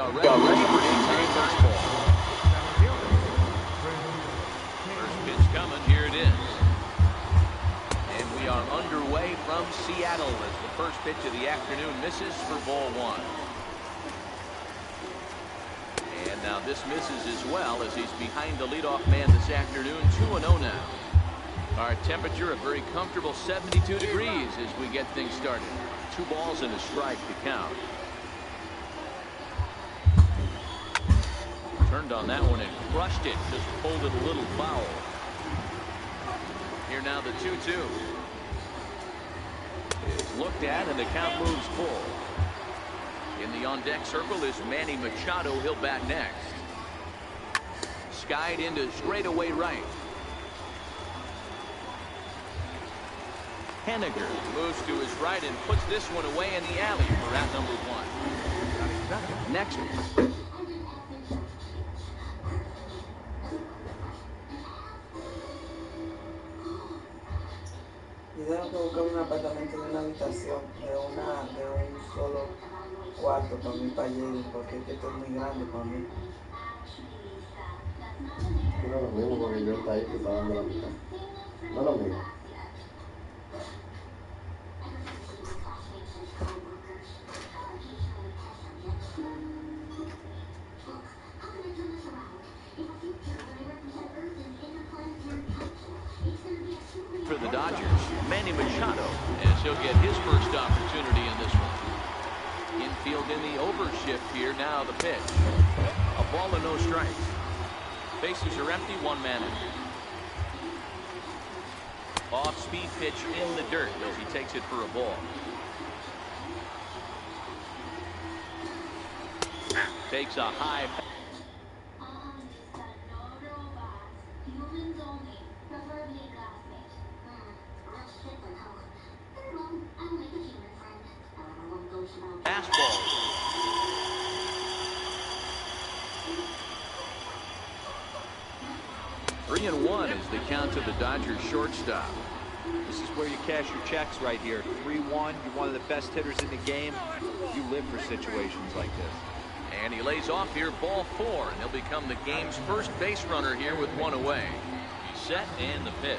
are ready for the big first ball. First pitch coming. Here it is. And we are underway from Seattle as the first pitch of the afternoon misses for ball one. And now this misses as well as he's behind the leadoff man this afternoon. 2-0 now. Our temperature a very comfortable 72 degrees as we get things started. 2 balls and a strike to count. Turned on that one and crushed it. Just pulled it a little foul. Here now the 2-2. It's looked at and the count moves full. In the on deck circle is Manny Machado. He'll bat next. Skied into straightaway right. Henniger moves to his right and puts this one away in the alley for out number 1. Next. Tengo que buscar un apartamento de una habitación, de un solo cuarto para mí, para llegar, porque es que esto es muy grande para mí. No es lo mismo porque yo está ahí que está dando la mitad. No es lo mismo. For the Dodgers, Manny Machado, as he'll get his first opportunity in this one. Infield in the overshift here. Now the pitch. A ball and no strikes. Bases are empty. 1 man in. Off-speed pitch in the dirt as he takes it for a ball. Takes a high. Fastball. Three and 1 is the count to the Dodgers shortstop. This is where you cash your checks right here. 3-1. You're one of the best hitters in the game. You live for situations like this. And he lays off here, ball 4, and he'll become the game's first base runner here with 1 away. He's set and the pitch.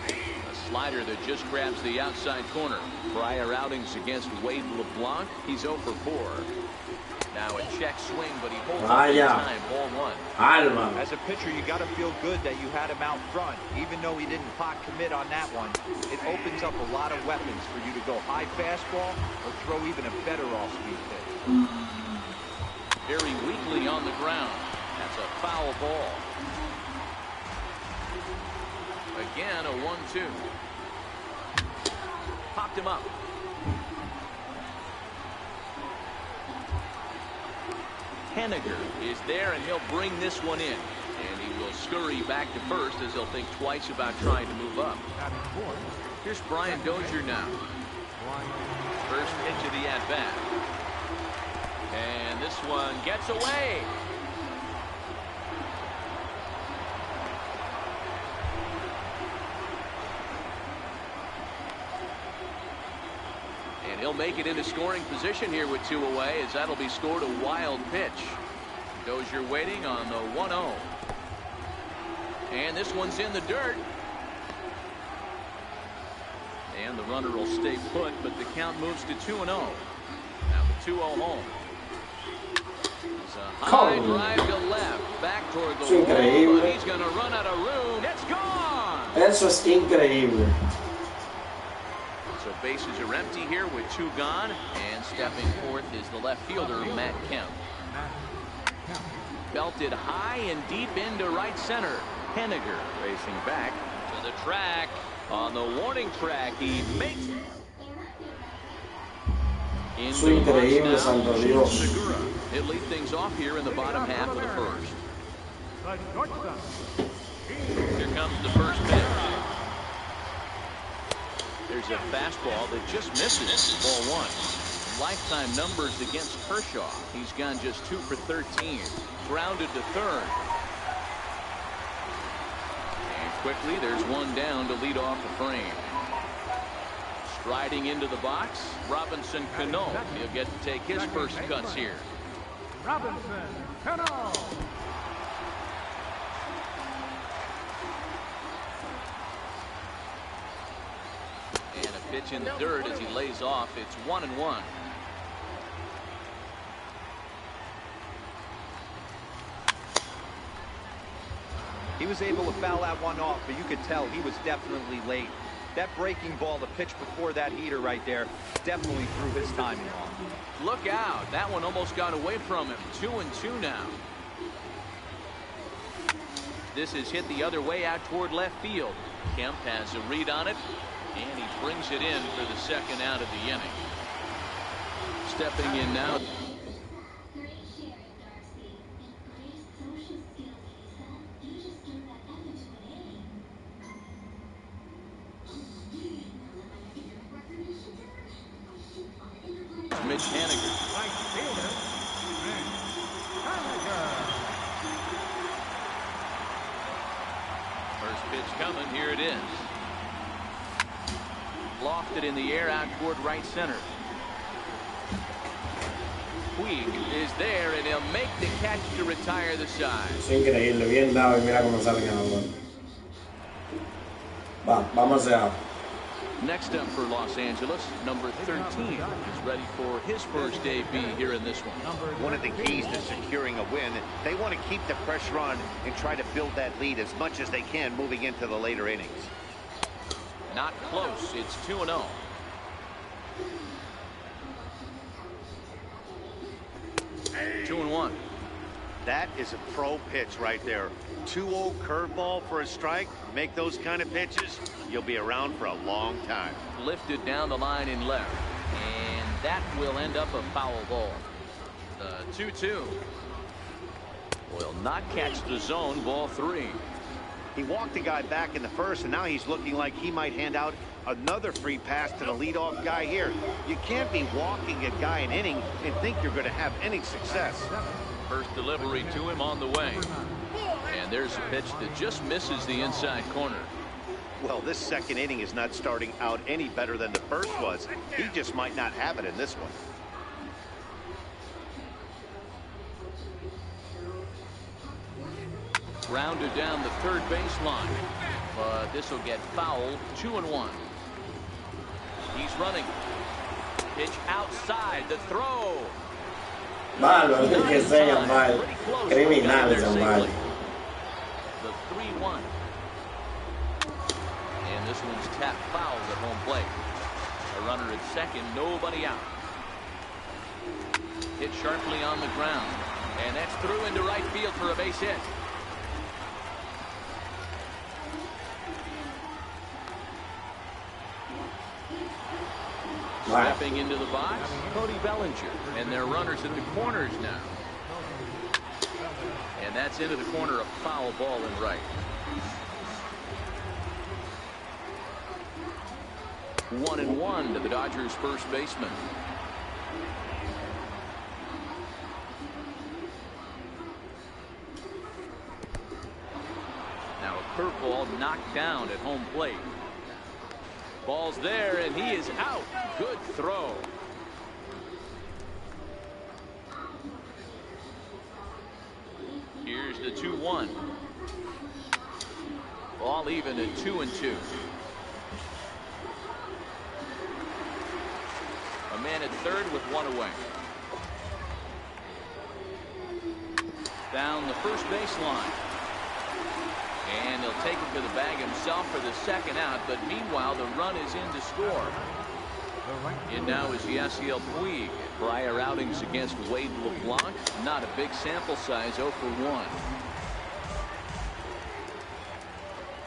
A slider that just grabs the outside corner. Prior outings against Wade LeBlanc, he's 0 for 4. Now a check swing, but he holds up in time. Ball 1. As a pitcher, you got to feel good that you had him out front. Even though he didn't pot commit on that one, it opens up a lot of weapons for you to go high fastball or throw even a better off-speed pitch. Very weakly on the ground. That's a foul ball. Again, a 1-2. Popped him up. Henniger is there, and he'll bring this one in. And he will scurry back to first as he'll think twice about trying to move up. Here's Brian Dozier now. First pitch of the at-bat. And this one gets away. And he'll make it into scoring position here with 2 away, as that'll be scored a wild pitch. Dozier waiting on the 1-0. And this one's in the dirt. And the runner will stay put, but the count moves to 2-0. Now the 2-0 home. It's a high drive to left, back toward the wall, but he's going to run out of room. It's gone! Eso es increíble. So bases are empty here with 2 gone, and stepping forth is the left fielder, Matt Kemp. Belted high and deep into right center. Henniger racing back to the track. On the warning track, he makes it. Eso increíble, santo Dios. He'll lead things off here in the bottom half of the first. Here comes the first pitch. There's a fastball that just misses. Ball 1. Lifetime numbers against Kershaw. He's gone just 2 for 13. Grounded to third. And quickly there's one down to lead off the frame. Striding into the box, Robinson Cano. He'll get to take his first cuts here. Robinson, Cano. And a pitch in the dirt as he lays off. It's 1-1. He was able to foul that one off, but you could tell he was definitely late. That breaking ball, the pitch before that heater right there, definitely threw his timing off. Look out. That one almost got away from him. 2-2 now. This is hit the other way out toward left field. Kemp has a read on it, and he brings it in for the second out of the inning. Stepping in now. Mitch Haniger. Right fielder, First pitch coming. Here it is. Lofted in the air out toward right center. Puig is there, and he'll make the catch to retire the side. Es increíble, bien dado y mira cómo salen a la bola. Vamos allá. Next up for Los Angeles, number 13 is ready for his first debut here in this one. One of the keys to securing a win, they want to keep the pressure on and try to build that lead as much as they can moving into the later innings. Not close. It's 2-0. Two and one. That is a pro pitch right there. 2-0 curveball for a strike. Make those kind of pitches, you'll be around for a long time. Lifted down the line in left, and that will end up a foul ball. 2-2 will not catch the zone. Ball 3. He walked the guy back in the first, and now he's looking like he might hand out another free pass to the leadoff guy here. You can't be walking a guy an inning and think you're going to have any success. First delivery to him on the way. And there's a pitch that just misses the inside corner. Well, this second inning is not starting out any better than the first was. He just might not have it in this one. Rounded down the third baseline, but this will get fouled. 2-1. He's running. Pitch outside. The throw. Malo, es que sea mal. Criminales son mal. The 3-1. And this one's tapped foul at home plate. A runner at second, nobody out. Hit sharply on the ground, and that's through into right field for a base hit. Stepping into the box, Cody Bellinger, and their runners at the corners now. And that's into the corner, a foul ball in right. 1-1 to the Dodgers' first baseman. Now a curveball knocked down at home plate. Ball's there, and he is out. Good throw. Here's the 2-1. Ball even at 2-2. A man at third with one away. Down the first baseline. And he'll take it to the bag himself for the second out, but meanwhile the run is in to score. In now is Yasiel Puig. Prior outings against Wade LeBlanc, not a big sample size, 0 for 1.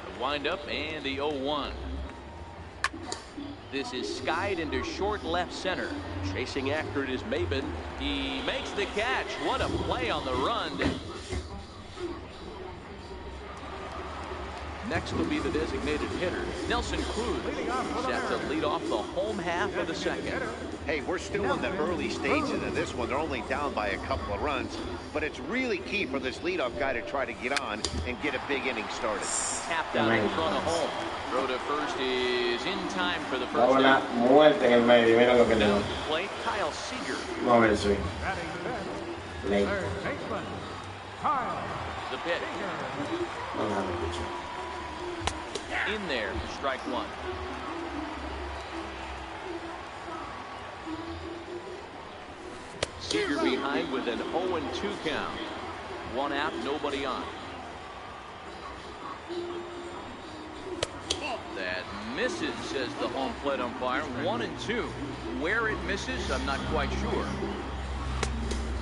The windup and the 0-1. This is skied into short left center. Chasing after it is Maben. He makes the catch. What a play on the run. Next will be the designated hitter, Nelson Cruz, set to lead off the home half of the second. Hey, we're still in the early stages of this one. They're only down by a couple of runs, but it's really key for this leadoff guy to try to get on and get a big inning started. Tapped out in front of home. Throw to first is in time for the first out. Muerte en el medio, mira lo que le doy. Play Kyle Seager. Vamos a ver, sí. Late. Third baseman, Kyle. The pitch. No gana, picho. In there for strike one. Seager behind with an 0-2 count. One out, nobody on. That misses, says the home plate umpire. 1-2. Where it misses, I'm not quite sure.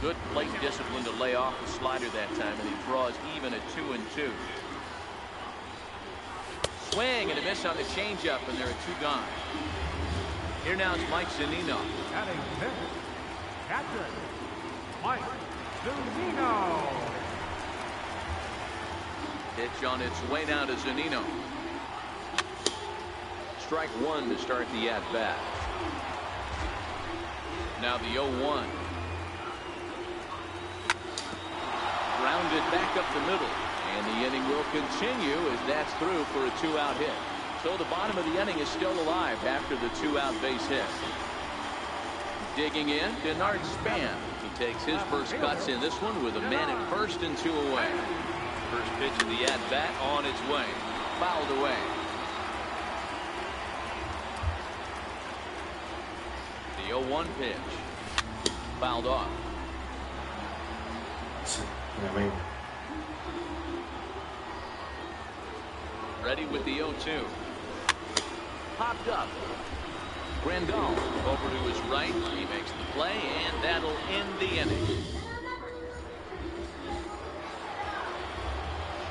Good plate discipline to lay off the slider that time, and he draws even at 2-2. Swing and a miss on the changeup, and there are two gone. Here now is Mike Zunino. Batting fifth, catcher, Mike Zunino. Pitch on its way now to Zunino. Strike one to start the at-bat. Now the 0-1. Grounded back up the middle. And the inning will continue as that's through for a two-out hit. So the bottom of the inning is still alive after the two-out base hit. Digging in, Denard Span. He takes his first cuts in this one with a man at first and two away. First pitch of the at-bat on its way. Fouled away. The 0-1 pitch. Fouled off. Ready with the 0-2. Popped up. Grandal over to his right. He makes the play, and that'll end the inning.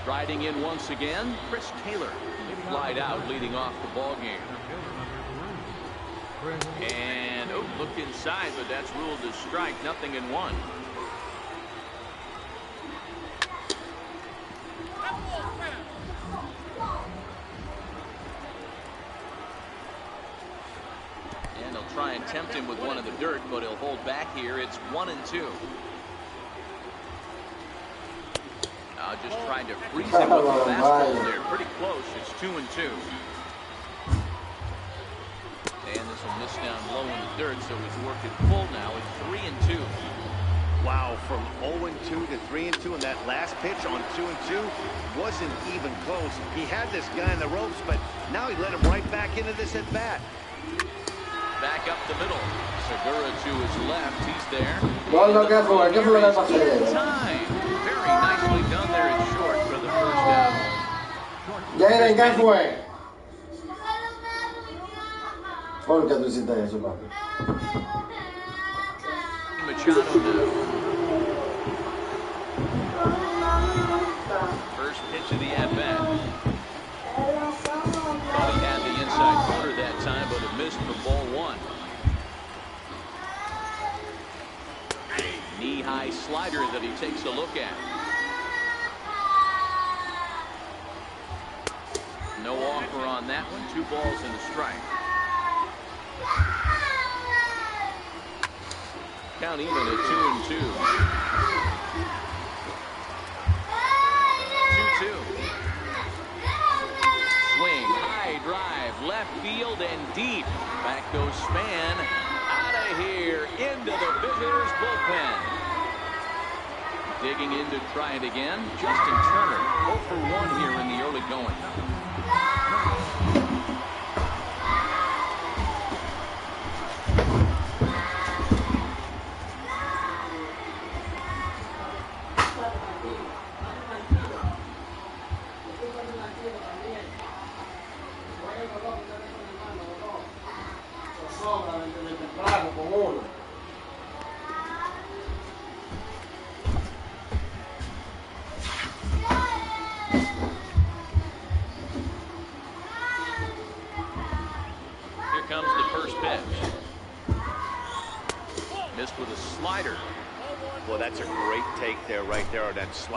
Striding in once again, Chris Taylor. He flied out, leading off the ball game. And looked inside, but that's ruled a strike. 0-1. And they'll try and tempt him with one in the dirt, but he'll hold back here. It's 1-2. Now just trying to freeze him with the fastball there. Pretty close. It's 2-2. And this will miss down low in the dirt, so he's worked it full now. It's 3-2. Wow, from 0-2 to 3-2, and that last pitch on 2-2 wasn't even close. He had this guy in the ropes, but now he let him right back into this at bat. Back up the middle. Segura to his left. He's there. Time. Very nicely done there at short for the first down. ¿Qué fue? ¿Por qué tú hiciste eso, papi? Machado now. First pitch of the at-bat. Thought he had the inside corner that time, but it missed for ball one. Knee-high slider that he takes a look at. No offer on that one. 2 balls and a strike. Count even at 2-2. 2-2. Swing, high drive, left field and deep. Back goes Span. Out of here, into the visitors' bullpen. Digging in to try it again. Justin Turner, 0 for 1 here in the early going.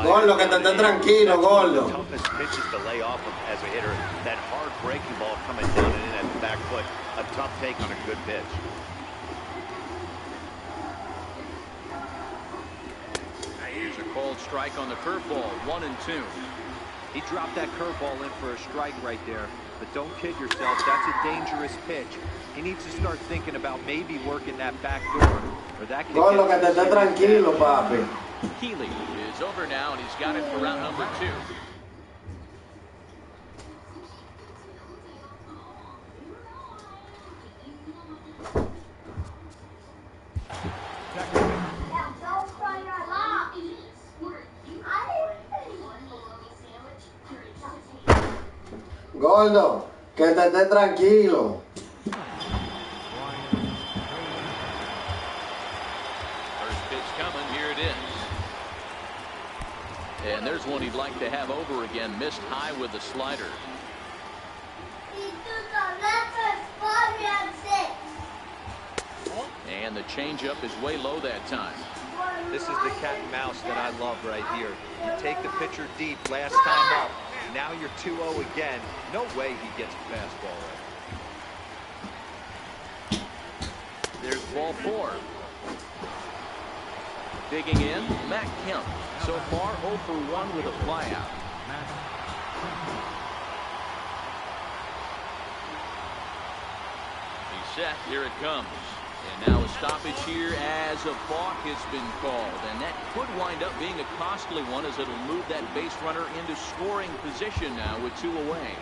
Gordo, que te estés tranquilo, Gordo. The toughest pitches to lay off of as a hitter. That hard breaking ball coming down and in at the back foot. A tough take on a good pitch. Here's a called strike on the curveball. 1-2. He dropped that curveball in for a strike right there. But don't kid yourself, that's a dangerous pitch. He needs to start thinking about maybe working that back door, or that could Gordo, que te estés tranquilo, papi. Healy is over now, and he's got it for round number 2. Gordo, que te estés tranquilo. First pitch coming. Here it is. And there's one he'd like to have over again. Missed high with the slider. And the changeup is way low that time. This is the cat and mouse that I love right here. You take the pitcher deep last time up. Now you're 2-0 again. No way he gets a fastball right. There's ball 4. Digging in, Matt Kemp. So far 0 for 1 with a flyout. He's set. Here it comes. And now a stoppage here as a balk has been called. And that could wind up being a costly one, as it'll move that base runner into scoring position now with 2 away.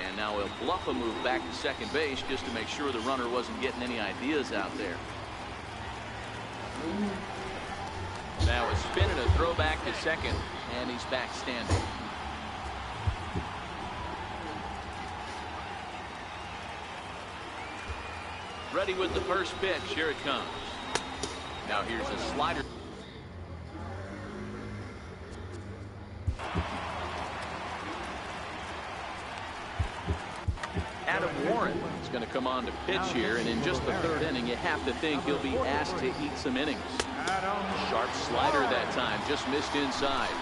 And now he'll bluff a move back to second base just to make sure the runner wasn't getting any ideas out there. Now a spin and a throw back to second, and he's back standing. Ready with the first pitch. Here it comes. Now here's a slider. Adam Warren is going to come on to pitch here, and in just the 3rd inning, you have to think he'll be asked to eat some innings. Sharp slider that time, just missed inside.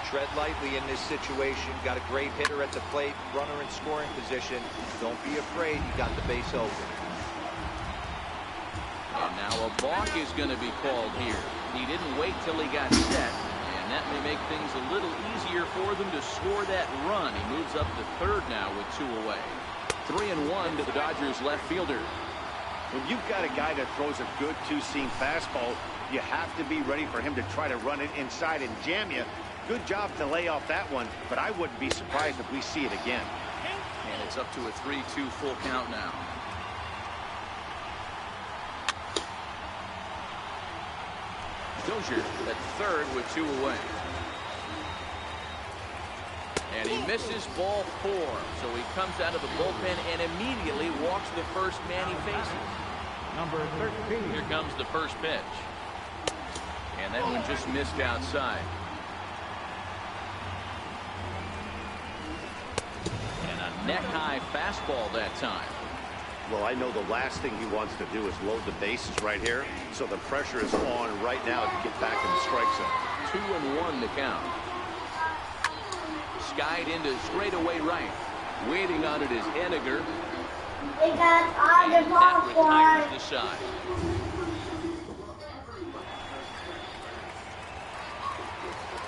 Tread lightly in this situation. Got a great hitter at the plate, runner in scoring position. Don't be afraid, you got the base open. And now a balk is going to be called here. He didn't wait till he got set, and that may make things a little easier for them to score that run. He moves up to 3rd now with 2 away. 3-1 to the Dodgers left fielder. When you've got a guy that throws a good two-seam fastball, you have to be ready for him to try to run it inside and jam you. Good job to lay off that one, but I wouldn't be surprised if we see it again. And it's up to a 3-2 full count now. Dozier at 3rd with 2 away. And he misses ball 4. So he comes out of the bullpen and immediately walks the first man he faces. Number 13. Here comes the first pitch. And that one just missed outside. And a neck-high fastball that time. Well, I know the last thing he wants to do is load the bases right here, so the pressure is on right now to get back in the strike zone. 2-1 to count. Skied into straightaway right. Waiting on it is Henniger. And that retires the side.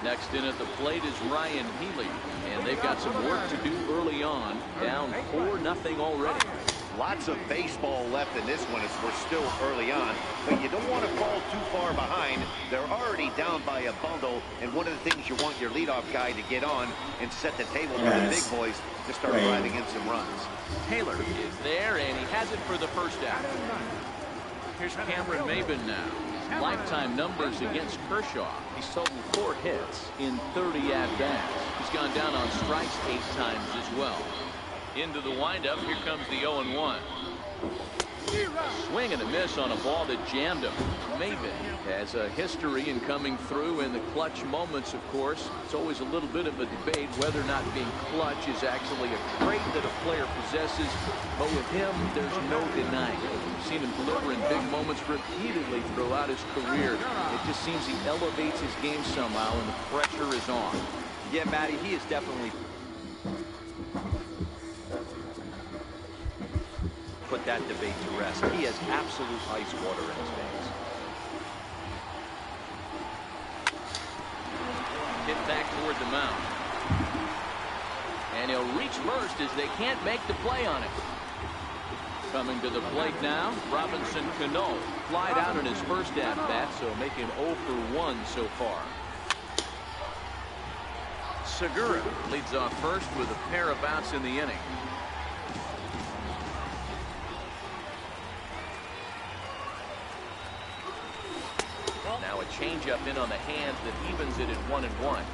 Next in at the plate is Ryan Healy, and they've got some work to do early on. Down 4-0 already. Lots of baseball left in this one as we're still early on, but you don't want to fall too far behind. They're already down by a bundle, and one of the things you want your leadoff guy to get on and set the table for the big boys to start driving in some runs. Taylor is there, and he has it for the first out. Here's Cameron Maben now. His lifetime numbers against Kershaw. He's totaled 4 hits in 30 at-bats. He's gone down on strikes 8 times as well. Into the windup, here comes the 0-1. Swing and a miss on a ball that jammed him. Maben has a history in coming through in the clutch moments, of course. It's always a little bit of a debate whether or not being clutch is actually a trait that a player possesses. But with him, there's no denying it. We've seen him deliver in big moments repeatedly throughout his career. It just seems he elevates his game somehow, and the pressure is on. Yeah, Matty, he is definitely put that debate to rest. He has absolute ice water in his veins. hit back toward the mound. And he'll reach first as they can't make the play on it. Coming to the plate now, Robinson Cano. Flied out in his first at-bat, so making 0 for 1 so far. Segura leads off first with a pair of outs in the inning. Now a changeup in on the hands that evens it at 1-1.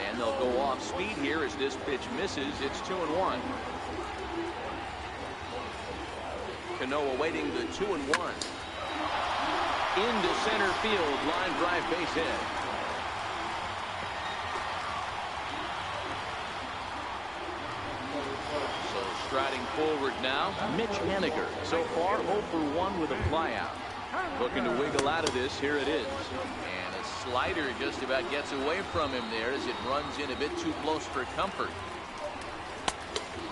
And they'll go off speed here as this pitch misses. It's 2-1. Cano awaiting the 2-1. Into center field, line drive, base hit. So striding forward now, Mitch Haniger. So far 0 for 1 with a flyout. Looking to wiggle out of this. Here it is. And a slider just about gets away from him there as it runs in a bit too close for comfort.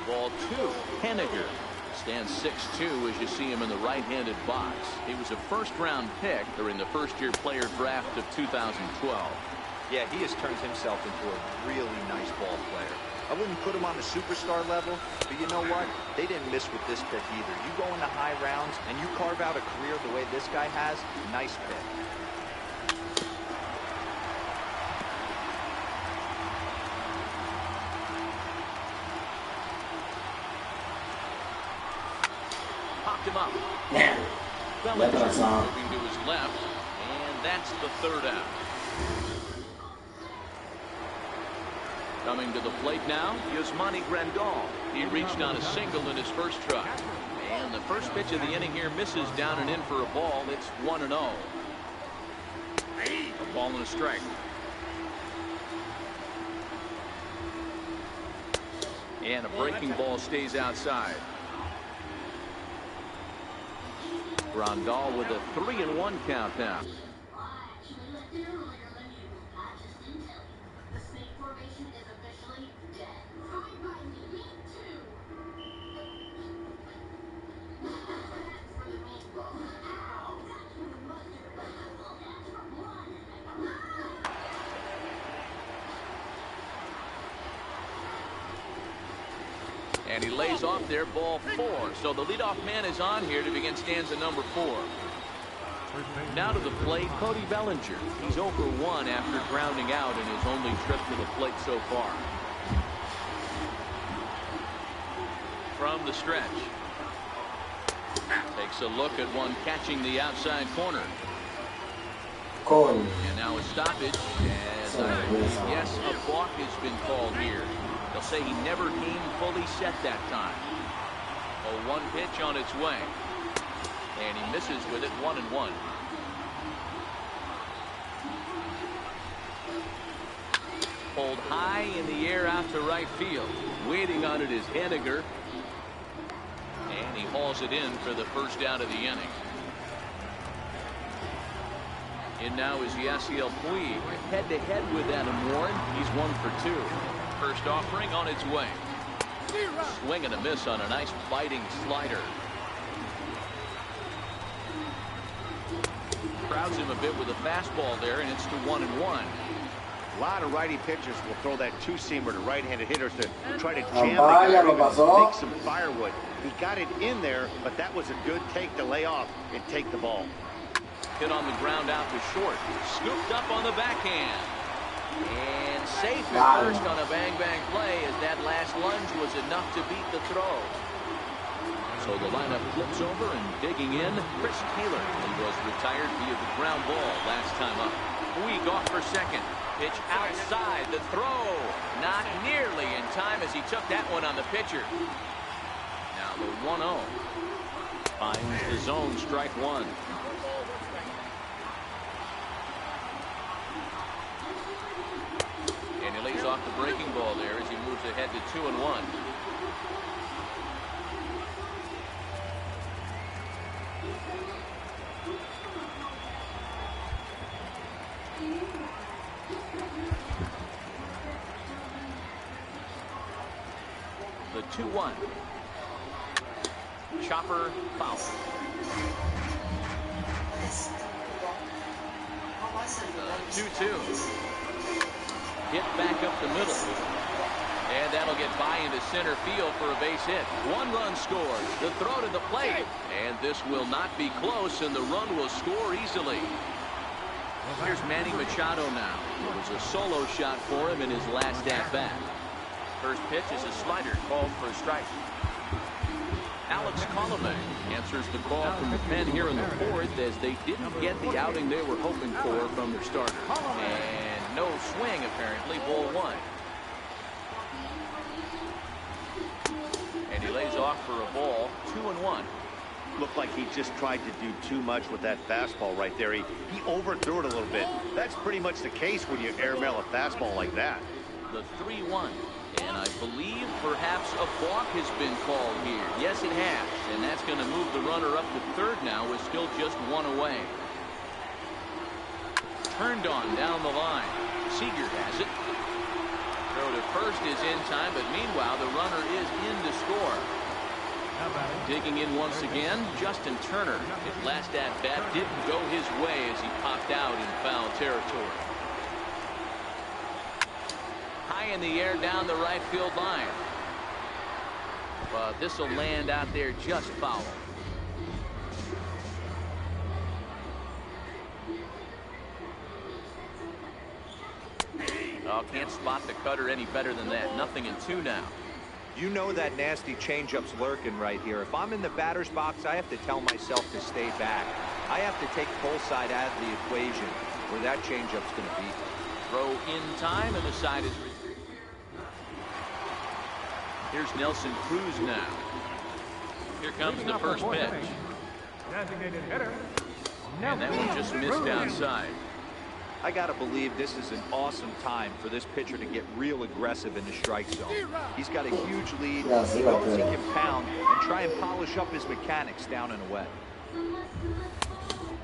Ball 2, Haniger. Stands 6'2" as you see him in the right-handed box. He was a first-round pick during the first-year player draft of 2012. Yeah, he has turned himself into a really nice ball player. I wouldn't put him on the superstar level, but you know what? They didn't miss with this pick either. You go into high rounds and you carve out a career the way this guy has, nice pick. Him up. Yeah. Bellinger moving to his left, and that's the third out. Coming to the plate now, Yasmani Grandal. He reached on a single in his first try. And the first pitch of the inning here misses down and in for a ball. It's 1-0. A ball and a strike. And a breaking ball stays outside. Grandal with a 3-1 count now. And he lays off there, ball 4. So the leadoff man is on here to begin stanza number 4. Now to the plate, Cody Bellinger. He's 0 for 1 after grounding out in his only trip to the plate so far. From the stretch. Takes a look at one catching the outside corner. And now a stoppage. As I guess a balk has been called here. They'll say he never came fully set that time. A 1 pitch on its way. And he misses with it, 1-1. Pulled high in the air out to right field. Waiting on it is Haniger. And he hauls it in for the first out of the inning. And now is Yasiel Puig. Head-to-head with Adam Warren. He's 1 for 2. First offering on its way. Swing and a miss on a nice biting slider. Crowds him a bit with a fastball there, and it's to 1-1. A lot of righty pitchers will throw that two-seamer to right-handed hitters to try to jam the guy and make some firewood. He got it in there, but that was a good take to lay off and take the ball. Hit on the ground out to short. Scooped up on the backhand. And safe at first on a bang-bang play as that last lunge was enough to beat the throw. So the lineup flips over and digging in, Chris Taylor. He was retired via the ground ball last time up. Puig off for second. Pitch outside. The throw not nearly in time as he took that one on the pitcher. Now the 1-0. Finds the zone, strike 1. And he lays off the breaking ball there as he moves ahead to 2-1. The 2-1. Chopper foul. 2-2. Hit back up the middle. And that'll get by into center field for a base hit. 1 run scores. The throw to the plate. And this will not be close, and the run will score easily. Here's Manny Machado now. It was a solo shot for him in his last at-bat. First pitch is a slider called for a strike. Alex Colomé answers the call from the pen here in the 4th as they didn't get the outing they were hoping for from their starter. And no swing, apparently. Ball 1. And he lays off for a ball. 2-1. Looked like he just tried to do too much with that fastball right there. He overthrew it a little bit. That's pretty much the case when you airmail a fastball like that. The 3-1. And I believe perhaps a balk has been called here. Yes, it has. And that's going to move the runner up to third now with still just 1 away. Turned on down the line. Seager has it. Throw to first is in time, but meanwhile the runner is in to score. Digging in once again, Justin Turner. His last at-bat didn't go his way as he popped out in foul territory. High in the air down the right field line. But this will land out there just foul. Oh, can't spot the cutter any better than that. 0-2 now. You know that nasty changeup's lurking right here. If I'm in the batter's box, I have to tell myself to stay back. I have to take pull side out of the equation where that changeup's going to be. Throw in time, and the side is. Here's Nelson Cruz now. Here comes the first pitch. Designated hitter. And that one just missed outside. I got to believe this is an awesome time for this pitcher to get real aggressive in the strike zone. He's got a huge lead. He knows he can pound and try and polish up his mechanics down and away.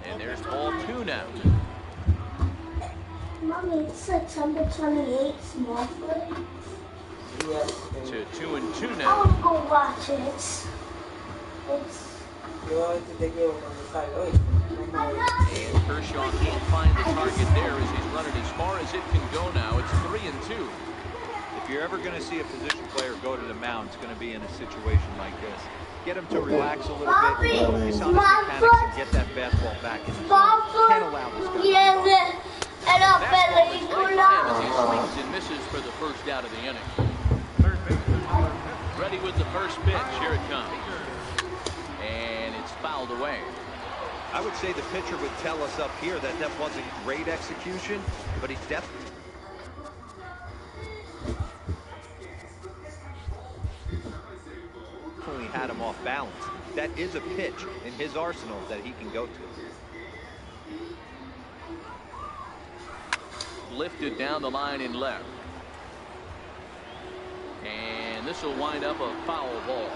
And there's ball 2 now. Mommy, it's September 28th, small foot. Yes. To 2-2 I now. want to go watch it. It's Yo te quiero cuando salga hoy. And Kershaw can't find the target there as he's running as far as it can go now. It's 3-2. If you're ever going to see a position player go to the mound, it's going to be in a situation like this. Get him to relax a little bit, focus on his mechanics, and get that fastball back in the zone. Can't allow this guy. Fastball is right by him as he swings and misses for the first out of the inning. Ready with the first pitch. Here it comes. And it's fouled away. I would say the pitcher would tell us up here that that wasn't great execution, but he definitely had him off balance. That is a pitch in his arsenal that he can go to. Lifted down the line in left. And this will wind up a foul ball.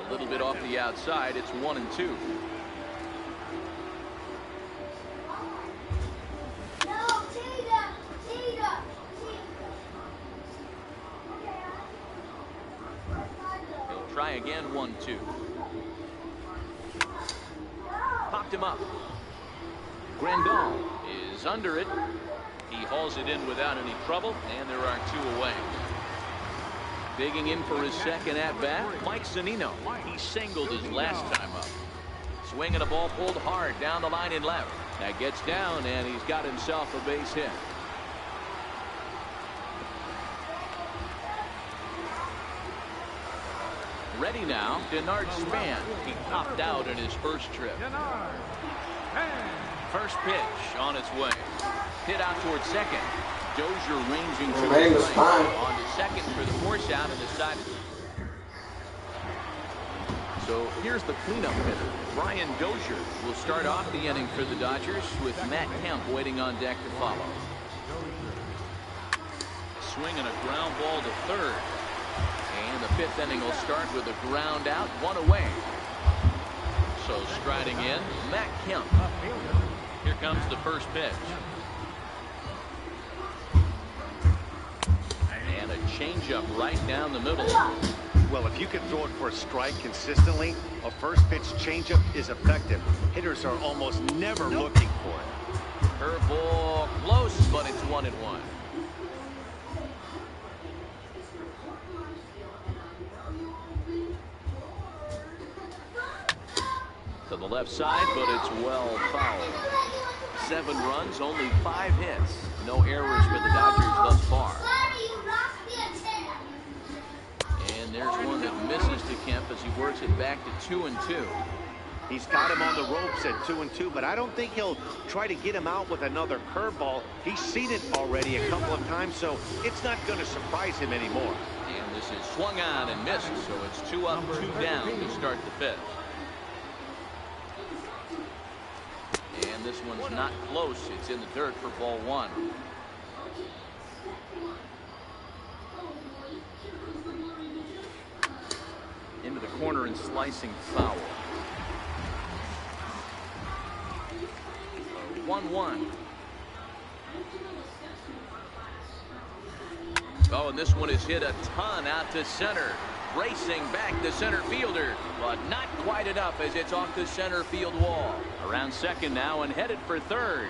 A little bit off the outside. It's 1-2. He'll try again. 1-2. Popped him up. Grandal is under it. He hauls it in without any trouble, and there are 2 away. Digging in for his second at-bat, Mike Zunino. He singled his last time up. Swinging a ball pulled hard down the line in left. That gets down, and he's got himself a base hit. Ready now, Denard Span. He popped out in his first trip. First pitch on its way. Hit out towards second. Dozier ranging to the right. On to second for the force out and the side. So here's the cleanup hitter. Brian Dozier will start off the inning for the Dodgers with Matt Kemp waiting on deck to follow. Swinging a ground ball to third. And the 5th inning will start with a ground out, 1 away. So striding in, Matt Kemp. Here comes the first pitch. And a changeup right down the middle. Well, if you can throw it for a strike consistently, a first pitch changeup is effective. Hitters are almost never looking for it. Curveball close, but it's 1-1. To the left side, but it's well fouled. 7 runs, only 5 hits. No errors for the Dodgers thus far. And there's one that misses to Kemp as he works it back to 2-2. He's got him on the ropes at 2-2, but I don't think he'll try to get him out with another curveball. He's seen it already a couple of times, so it's not going to surprise him anymore. And this is swung on and missed, so it's 2 up, 2 down to start the 5th. And this one's not close. It's in the dirt for ball 1. Into the corner and slicing foul. 1-1. Oh, and this one is hit a ton out to center. Racing back the center fielder, but not quite enough as it's off the center field wall. Around second now and headed for third.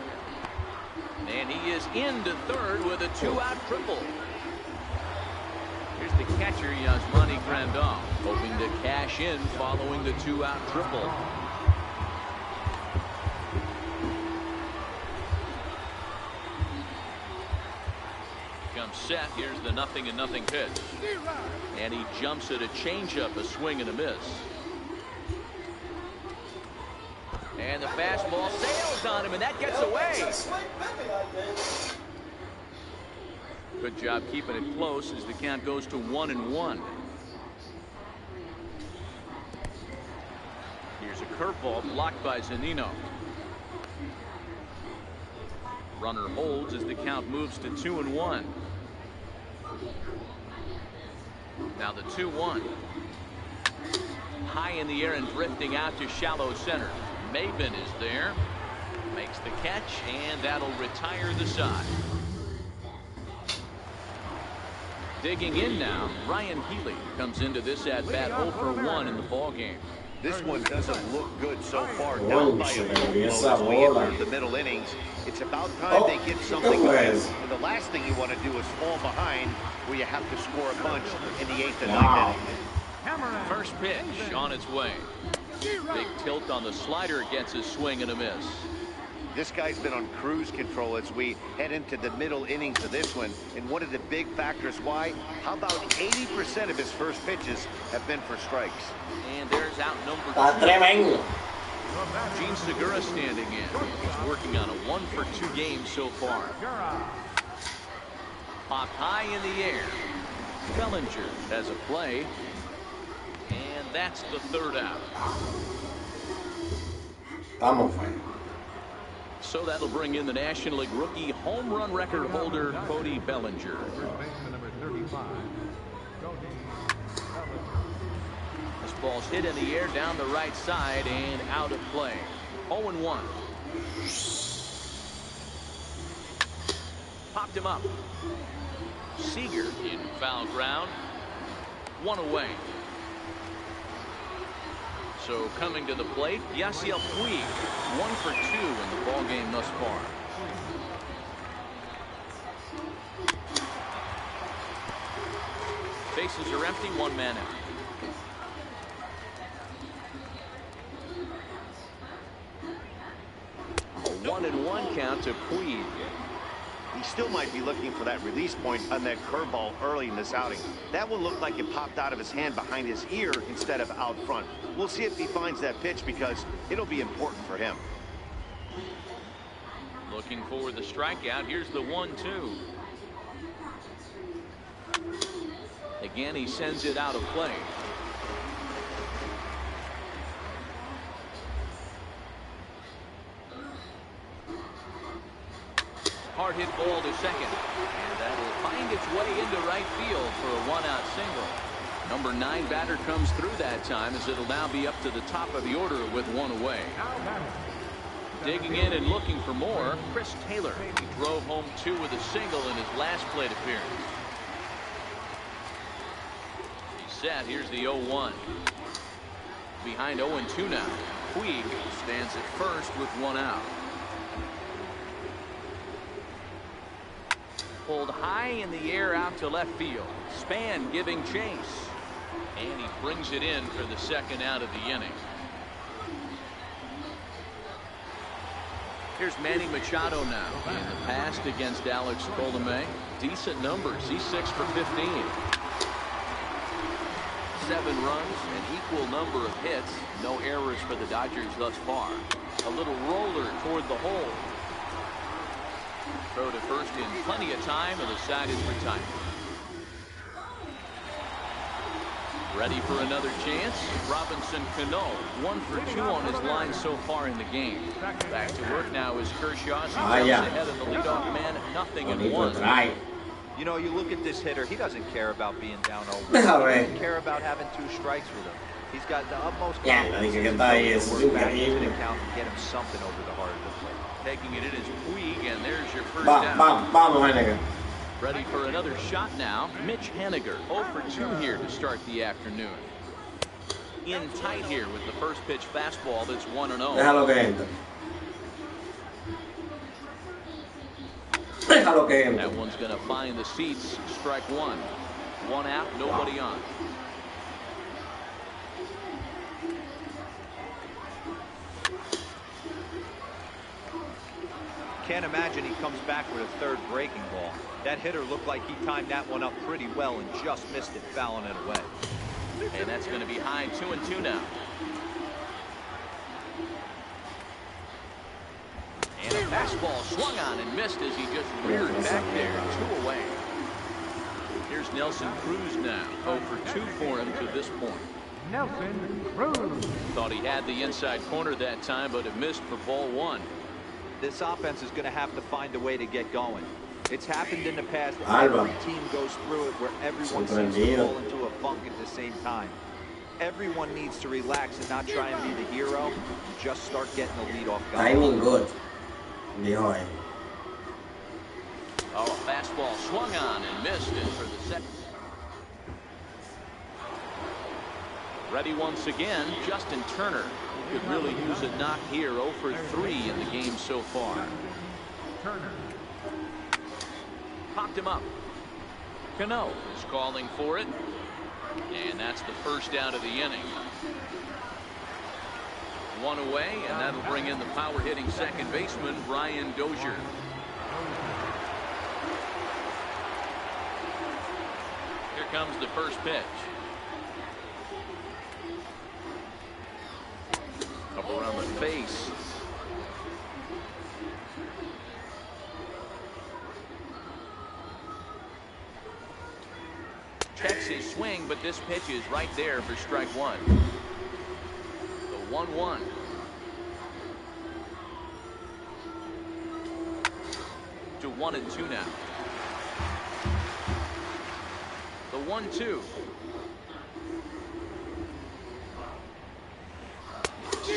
And he is into third with a 2-out triple. Here's the catcher, Yasmani Grandal, hoping to cash in following the 2-out triple. Comes set. Here's the 0-0 pitch. And he jumps at a changeup, a swing and a miss. And the fastball sails on him, and that gets away. Good job keeping it close as the count goes to 1-1. Here's a curveball blocked by Zunino. Runner holds as the count moves to 2-1. Now the 2-1. High in the air and drifting out to shallow center. Maben is there. Makes the catch, and that'll retire the side. Digging in now, Ryan Healy comes into this at bat 0 for 1 in the ball game. This one doesn't look good so far. Down by a goal as we enter the middle innings. It's about time they get something going. And the last thing you want to do is fall behind where you have to score a bunch in the 8th and 9th inning. First pitch on its way. Big tilt on the slider, gets a swing and a miss. This guy's been on cruise control as we head into the middle innings of this one. And one of the big factors why, how about 80% of his first pitches have been for strikes. And there's out number 2. Gene Segura standing in. He's working on a 1 for 2 game so far. Popped high in the air. Bellinger has a play. And that's the 3rd out. So that'll bring in the National League rookie home run record holder, Cody Bellinger. This ball's hit in the air down the right side and out of play. 0-1. Popped him up. Seager in foul ground. 1 away. So coming to the plate, Yasiel Puig, 1 for 2 in the ball game thus far. Bases are empty, 1 man out. A 1-1 count to Puig. He still might be looking for that release point on that curveball early in this outing. That one looked like it popped out of his hand behind his ear instead of out front. We'll see if he finds that pitch because it'll be important for him. Looking for the strikeout. Here's the 1-2. Again, he sends it out of play. Hard hit ball to second. And that'll find its way into right field for a 1-out single. Number 9 batter comes through that time as it'll now be up to the top of the order with 1 away. Digging in and looking for more, Chris Taylor. He drove home 2 with a single in his last plate appearance. He's set. Here's the 0-1. Behind 0-2 now. Puig stands at first with one out. Pulled high in the air out to left field. Span giving chase. And he brings it in for the second out of the inning. Here's Manny Machado now. In the past against Alex Colomé. Decent numbers. He's 6 for 15. 7 runs, an equal number of hits. No errors for the Dodgers thus far. A little roller toward the hole. Throw to first in plenty of time, and the side is retired. Ready for another chance. Robinson Cano, 1 for 2 on his line so far in the game. Back to work now is Kershaw. He jumps ahead of the leadoff man, 0-1. You know, you look at this hitter, he doesn't care about being down 0-1. He doesn't care about having 2 strikes with him. He's got the utmost confidence to work back into the count and get him something over the heart of the plate. Taking it in is Puig, and there's your first down. Ready for another shot now. Mitch Haniger, 0 for 2 here to start the afternoon. In tight here with the first pitch fastball that's 1-0. That one's going to find the seats. Strike 1. 1 out, nobody on. Can't imagine he comes back with a third breaking ball. That hitter looked like he timed that one up pretty well and just missed it, fouling it away. And that's going to be high, 2-2 now. And a fastball swung on and missed as he just reared back there. 2 away. Here's Nelson Cruz now. 0 for 2 for him to this point. Nelson Cruz. Thought he had the inside corner that time, but it missed for ball 1. This offense is going to have to find a way to get going. It's happened in the past. Every team goes through it where everyone seems to fall into a funk at the same time. Everyone needs to relax and not try and be the hero. Just start getting the lead off guy. Timing good. Behind. Oh, a fastball swung on and missed it for the second. Ready once again, Justin Turner. Could really use a knock here. 0 for 3 in the game so far. Turner. Popped him up. Cano is calling for it. And that's the first out of the inning. 1 away, and that'll bring in the power hitting second baseman, Brian Dozier. Here comes the first pitch. Up around the face. Checks his swing, but this pitch is right there for strike 1. The 1-1. To 1-2 now. The 1-2.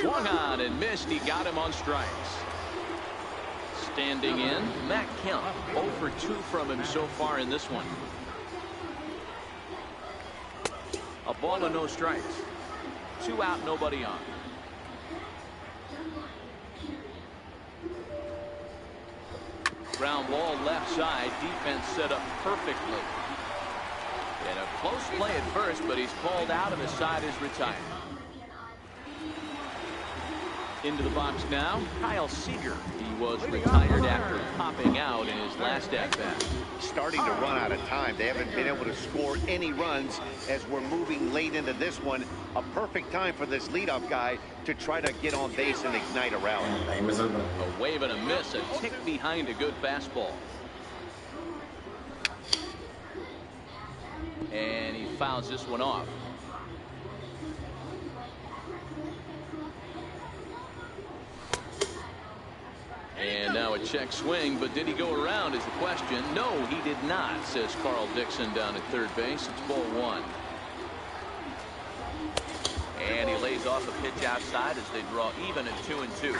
Swung on and missed. He got him on strikes. Standing in, Matt Kemp. 0 for 2 from him so far in this one. A ball and no strikes. 2 out, nobody on. Ground ball left side. Defense set up perfectly. And a close play at first, but he's called out and the side is retired. Into the box now, Kyle Seager. He was retired after popping out in his last at-bat. Starting to run out of time. They haven't been able to score any runs as we're moving late into this one. A perfect time for this leadoff guy to try to get on base and ignite a rally. A wave and a miss, a tick behind a good fastball. And he fouls this one off. And now a check swing, but did he go around is the question. No, he did not, says Carl Dixon down at third base. It's ball 1. And he lays off a pitch outside as they draw even at 2-2.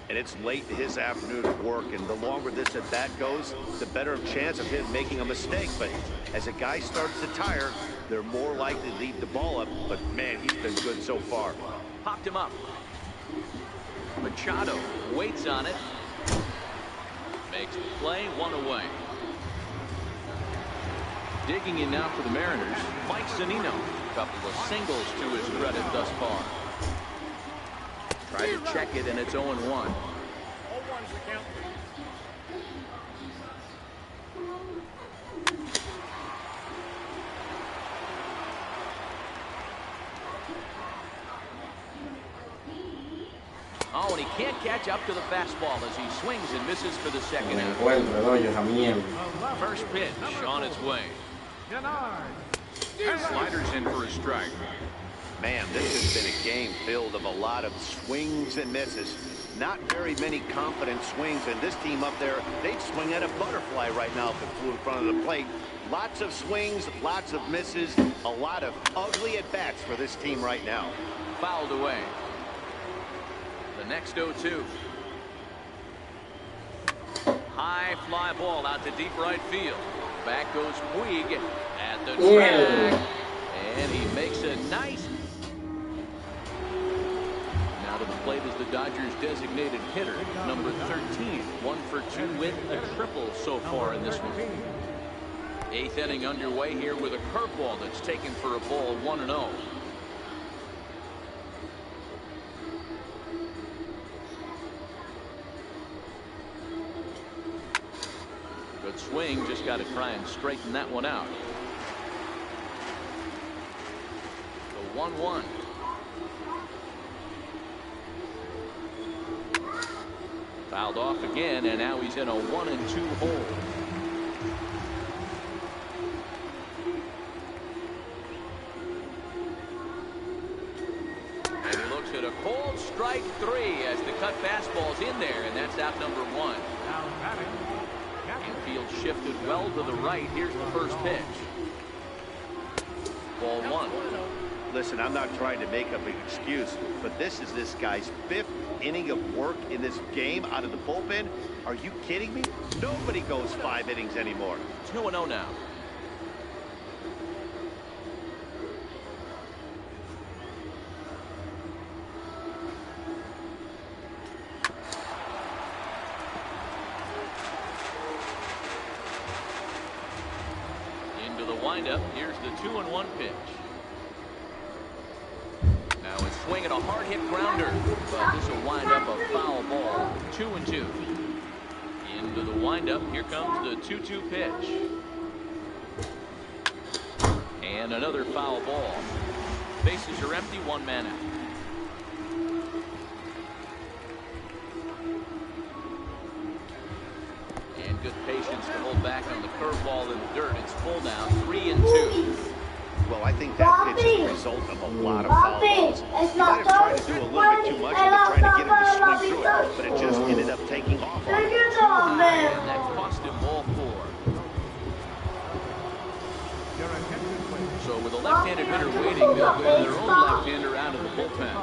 And it's late in his afternoon of work, and the longer this at-bat goes, the better chance of him making a mistake. But as a guy starts to tire, they're more likely to leave the ball up. But, man, he's been good so far. Popped him up. Machado waits on it. Makes the play, 1 away. Digging in now for the Mariners, Mike Zunino. Couple of singles to his credit thus far. Try to check it, and it's 0-1. Oh, and he can't catch up to the fastball as he swings and misses for the second out. First pitch on its way. Sliders in for a strike. Man, this has been a game filled of a lot of swings and misses. Not very many confident swings, and this team up there, they'd swing at a butterfly right now if it flew in front of the plate. Lots of swings, lots of misses, a lot of ugly at-bats for this team right now. Fouled away. The next 0-2. High fly ball out to deep right field. Back goes Puig at the track. And he makes a nice. Now to the plate is the Dodgers' designated hitter, number 13. 1 for 2 with a triple so far in this one. 8th inning underway here with a curveball that's taken for a ball, 1-0. Good swing, just got to try and straighten that one out. The 1-1. Fouled off again, and now he's in a 1-2 hole. And he looks at a cold strike 3 as the cut fastball's in there, and that's out number 1. Infield shifted well to the right. Here's the first pitch. Ball 1. Listen, I'm not trying to make up an excuse, but this is this guy's 5th inning of work in this game out of the bullpen. Are you kidding me? Nobody goes 5 innings anymore. 2-0 now. Into the windup. Here's the 2-1 pitch. Now a swing and a hard hit grounder, but this will wind up a foul ball. 2-2. Into the windup. Here comes the 2-2 pitch. And another foul ball. Bases are empty, 1 man out. And good patience to hold back on the curveball in the dirt. It's full now, 3-2. Well, I think that pitch is the result of a lot of foul balls. He might have tried to do a little bit too much into trying to get him to swing through it, but it just ended up taking off on him. And that cost him ball 4. So with a left-handed hitter waiting, they'll go their own left-hander out of the bullpen.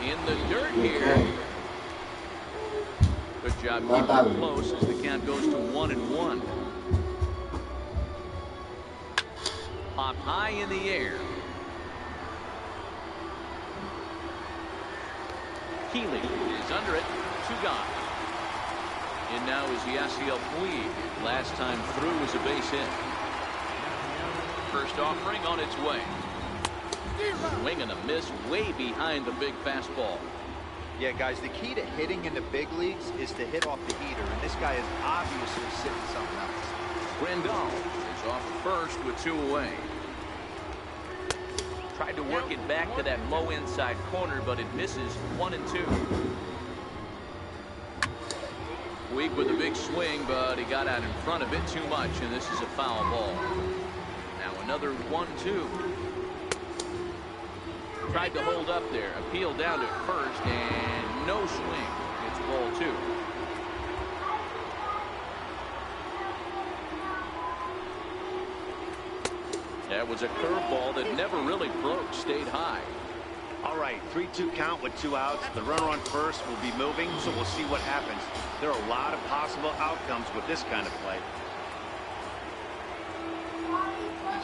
In the dirt here. Good job keeping it close as the count goes to 1-1. Popped high in the air. Keeley is under it. 2 gone. And now is Yasiel Puig. Last time through was a base hit. First offering on its way. Swing and a miss way behind the big fastball. Yeah, guys, the key to hitting in the big leagues is to hit off the heater, and this guy is obviously sitting something else. Grandal is off first with 2 away. Tried to work it back to that low inside corner, but it misses. 1-2. Puig with a big swing, but he got out in front of it too much, and this is a foul ball. Now another 1-2. Tried to hold up there, appealed down to first, and no swing. It's ball 2. That was a curveball that never really broke, stayed high. All right, 3-2 count with 2 outs. The runner on first will be moving, so we'll see what happens. There are a lot of possible outcomes with this kind of play.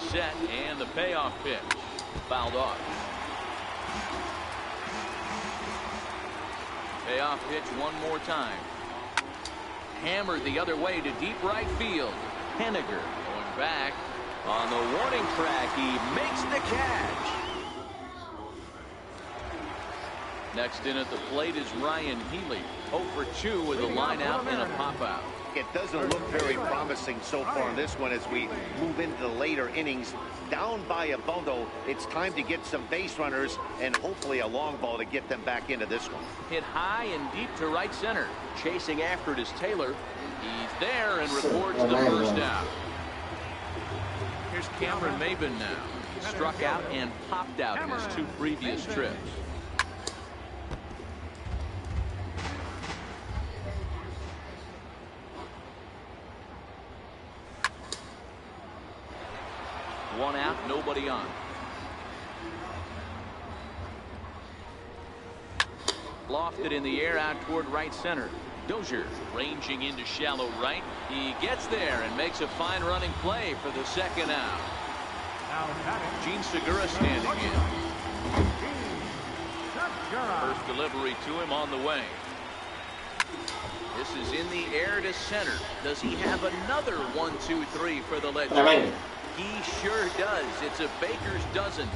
He's set, and the payoff pitch. Fouled off. Payoff pitch one more time. Hammered the other way to deep right field. Henniger going back. On the warning track, he makes the catch. Next in at the plate is Ryan Healy. 0 for 2 with a line out and a pop out. It doesn't look very promising so far in this one as we move into the later innings. Down by a bundle, it's time to get some base runners and hopefully a long ball to get them back into this one. Hit high and deep to right center. Chasing after it is Taylor. He's there and records the first out. Here's Cameron Maben now. Struck out and popped out in his 2 previous trips. One out, nobody on. Lofted in the air out toward right center. Dozier ranging into shallow right. He gets there and makes a fine running play for the second out. Gene Segura standing in. First delivery to him on the way. This is in the air to center. Does he have another 1-2-3 for the legend? He sure does. It's a baker's dozen.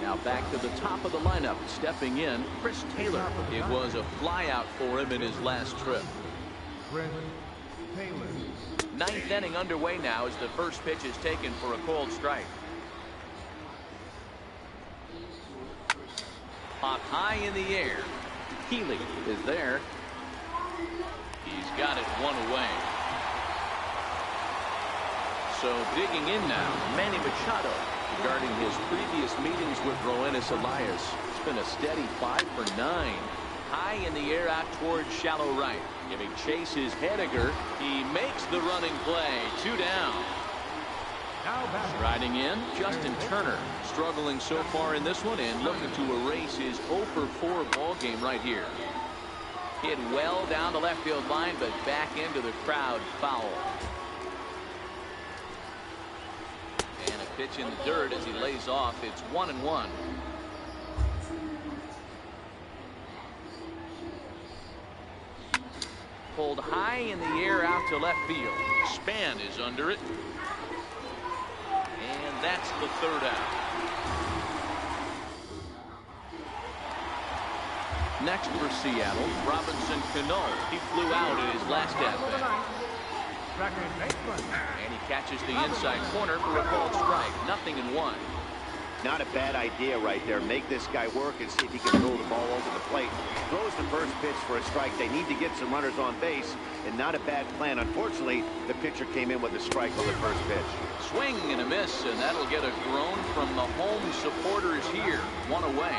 Now back to the top of the lineup. Stepping in, Chris Taylor. It was a flyout for him in his last trip. Ninth inning underway now as the first pitch is taken for a called strike. Popped high in the air. Healy is there. He's got it one away. So digging in now, Manny Machado. Regarding his previous meetings with Roenis Elias, it's been a steady 5 for 9. High in the air out towards shallow right. Giving chase is Henniger. He makes the running play. 2 down. Striding in, Justin Turner. Struggling so far in this one and looking to erase his 0 for 4 ball game right here. Hit well down the left field line, but back into the crowd. Foul. And a pitch in the dirt as he lays off. It's 1-1. Pulled high in the air out to left field. Span is under it. And that's the third out. Next for Seattle, Robinson Cano. He flew out in his last at-bat. And he catches the inside corner for a called strike. 0-1. Not a bad idea right there. Make this guy work and see if he can throw the ball over the plate. Throws the first pitch for a strike. They need to get some runners on base, and not a bad plan. Unfortunately, the pitcher came in with a strike on the first pitch. Swing and a miss, and that'll get a groan from the home supporters here. 1 away.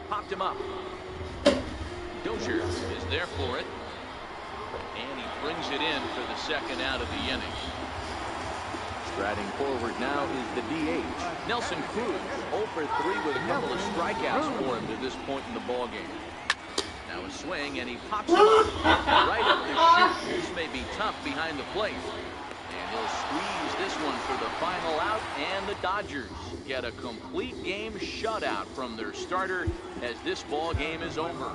Popped him up. Dozier is there for it. And he brings it in for the second out of the inning. Striding forward now is the DH. Nelson Cruz, 0 for 3 with a couple of strikeouts for him to this point in the ballgame. Now a swing, and he pops it right up the chute. This may be tough behind the plate. And he'll squeeze this one for the final out, and the Dodgers get a complete game shutout from their starter as this ball game is over.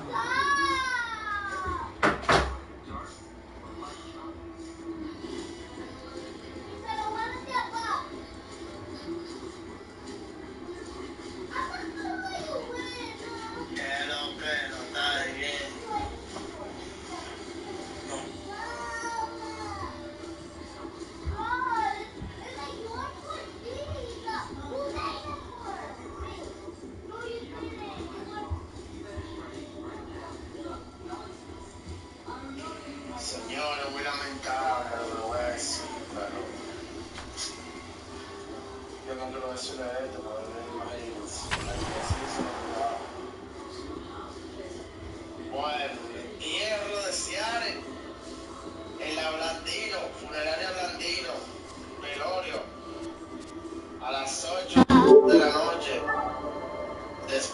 Señores, muy lamentable lo que voy a decir, pero yo no quiero decirle esto, pero